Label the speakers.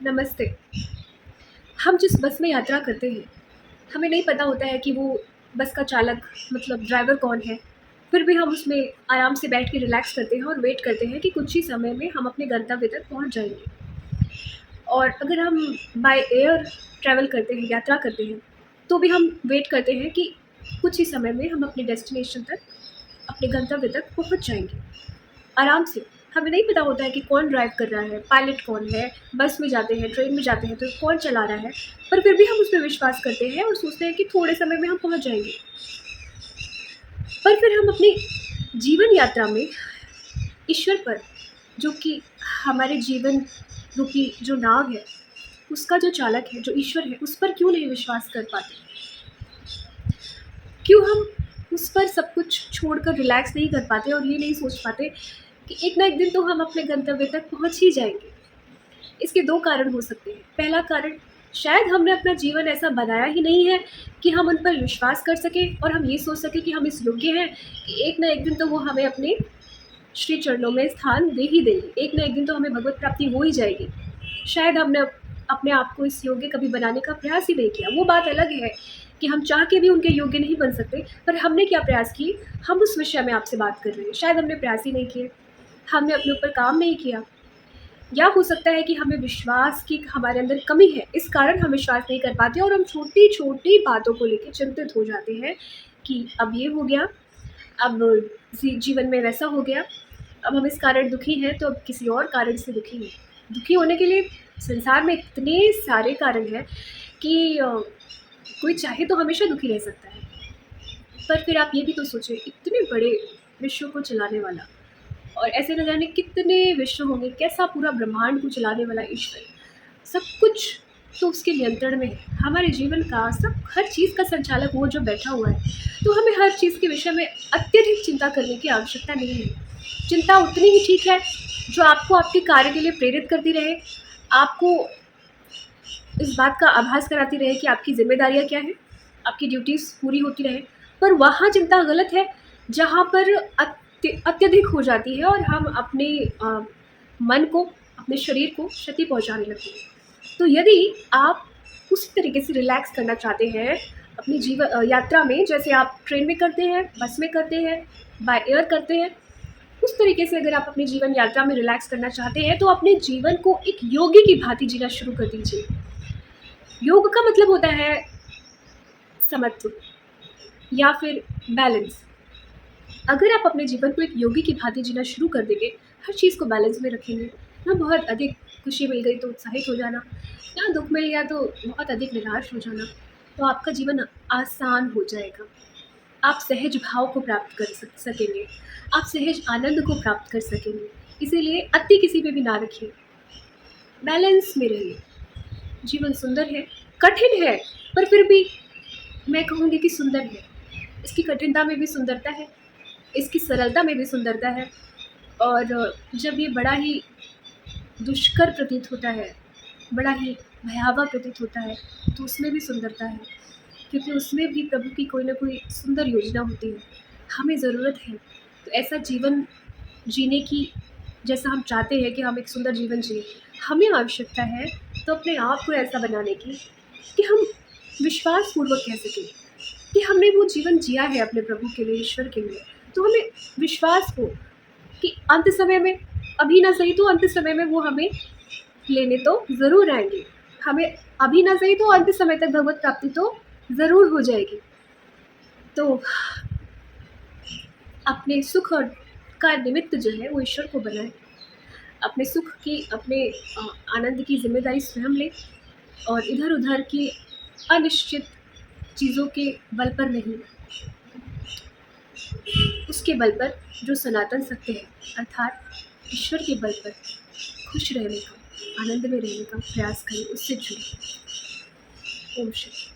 Speaker 1: नमस्ते। हम जिस बस में यात्रा करते हैं, हमें नहीं पता होता है कि वो बस का चालक मतलब ड्राइवर कौन है। फिर भी हम उसमें आराम से बैठ के रिलैक्स करते हैं और वेट करते हैं कि कुछ ही समय में हम अपने गंतव्य तक पहुँच जाएँगे। और अगर हम बाय एयर ट्रैवल करते हैं, यात्रा करते हैं, तो भी हम वेट करते हैं कि कुछ ही समय में हम अपने डेस्टिनेशन तक, अपने गंतव्य तक पहुँच जाएँगे। आराम से। हमें नहीं पता होता है कि कौन ड्राइव कर रहा है, पायलट कौन है, बस में जाते हैं, ट्रेन में जाते हैं तो कौन चला रहा है, पर फिर भी हम उस पे विश्वास करते हैं और सोचते हैं कि थोड़े समय में हम पहुँच जाएँगे। पर फिर हम अपनी जीवन यात्रा में ईश्वर पर, जो कि हमारे जीवन रूपी जो नाव है, उसका जो चालक है, जो ईश्वर है, उस पर क्यों नहीं विश्वास कर पाते? क्यों हम उस पर सब कुछ छोड़कर रिलैक्स नहीं कर पाते और ये नहीं सोच पाते कि एक ना एक दिन तो हम अपने गंतव्य तक पहुँच ही जाएँगे? इसके 2 कारण हो सकते हैं। पहला कारण, शायद हमने अपना जीवन ऐसा बनाया ही नहीं है कि हम उन पर विश्वास कर सकें और हम ये सोच सकें कि हम इस योग्य हैं कि एक ना एक दिन तो वो हमें अपने श्री चरणों में स्थान दे ही देंगे। एक ना एक दिन तो हमें भगवत प्राप्ति हो ही जाएगी। शायद हमने अपने आप को इस योग्य कभी बनाने का प्रयास ही नहीं किया। वो बात अलग है कि हम चाह के भी उनके योग्य नहीं बन सकते, पर हमने क्या प्रयास किए, हम उस विषय में आपसे बात कर रहे हैं। शायद हमने प्रयास ही नहीं किए, हमने अपने ऊपर काम नहीं किया। या हो सकता है कि हमें विश्वास की हमारे अंदर कमी है, इस कारण हम विश्वास नहीं कर पाते और हम छोटी-छोटी बातों को लेके चिंतित हो जाते हैं कि अब ये हो गया, अब जीवन में वैसा हो गया, अब हम इस कारण दुखी हैं, तो अब किसी और कारण से दुखी हैं। दुखी होने के लिए संसार में इतने सारे कारण हैं कि कोई चाहे तो हमेशा दुखी रह सकता है। पर फिर आप ये भी तो सोचिए, इतने बड़े विश्व को चलाने वाला और ऐसे न जाने कितने विश्व होंगे, कैसा पूरा ब्रह्मांड को चलाने वाला ईश्वर, सब कुछ तो उसके नियंत्रण में है। हमारे जीवन का सब हर चीज़ का संचालक वो जो बैठा हुआ है, तो हमें हर चीज़ के विषय में अत्यधिक चिंता करने की आवश्यकता नहीं है। चिंता उतनी ही ठीक है, जो आपको आपके कार्य के लिए प्रेरित करती रहे, आपको इस बात का आभास कराती रहे कि आपकी ज़िम्मेदारियाँ क्या हैं, आपकी ड्यूटीज़ पूरी होती रहे। पर वहाँ चिंता गलत है, जहाँ पर अत्यधिक हो जाती है और हम अपने मन को, अपने शरीर को क्षति पहुँचाने लगते हैं। तो यदि आप उसी तरीके से रिलैक्स करना चाहते हैं अपनी यात्रा में, जैसे आप ट्रेन में करते हैं, बस में करते हैं, बाय एयर करते हैं, उस तरीके से अगर आप अपनी जीवन यात्रा में रिलैक्स करना चाहते हैं, तो अपने जीवन को एक योगी की भांति जीना शुरू कर दीजिए। योग का मतलब होता है समत्व या फिर बैलेंस। अगर आप अपने जीवन को एक योगी की भांति जीना शुरू कर देंगे, हर चीज़ को बैलेंस में रखेंगे, ना बहुत अधिक खुशी मिल गई तो उत्साहित हो जाना, ना दुःख मिल गया तो बहुत अधिक निराश हो जाना, तो आपका जीवन आसान हो जाएगा। आप सहज भाव को प्राप्त कर सकेंगे, आप सहज आनंद को प्राप्त कर सकेंगे। इसीलिए अति किसी पे भी ना रखिए, बैलेंस में रहिए। जीवन सुंदर है, कठिन है, पर फिर भी मैं कहूँगी कि सुंदर है। इसकी कठिनता में भी सुंदरता है, इसकी सरलता में भी सुंदरता है और जब ये बड़ा ही दुष्कर प्रतीत होता है, बड़ा ही भयावह प्रतीत होता है, तो उसमें भी सुंदरता है, क्योंकि उसमें भी प्रभु की कोई न कोई सुंदर योजना होती है। हमें ज़रूरत है, तो ऐसा जीवन जीने की, जैसा हम चाहते हैं कि हम एक सुंदर जीवन जिएँ, हमें आवश्यकता है तो अपने आप को ऐसा बनाने की कि हम विश्वासपूर्वक कह सकें कि हमने वो जीवन जिया है अपने प्रभु के लिए, ईश्वर के लिए। तो हमें विश्वास हो कि अंत समय में, अभी ना सही तो अंत समय में वो हमें लेने तो ज़रूर आएँगे। हमें अभी ना सही तो अंत समय तक भगवत प्राप्ति तो ज़रूर हो जाएगी। तो अपने सुख और का निमित्त जो है वो ईश्वर को बनाएँ। अपने सुख की, अपने आनंद की ज़िम्मेदारी स्वयं लें और इधर-उधर की अनिश्चित चीज़ों के बल पर नहीं, उसके बल पर जो सनातन सत्य है, अर्थात ईश्वर के बल पर खुश रहने का, आनंद में रहने का प्रयास करें, उससे जुड़ें। ओम शांति।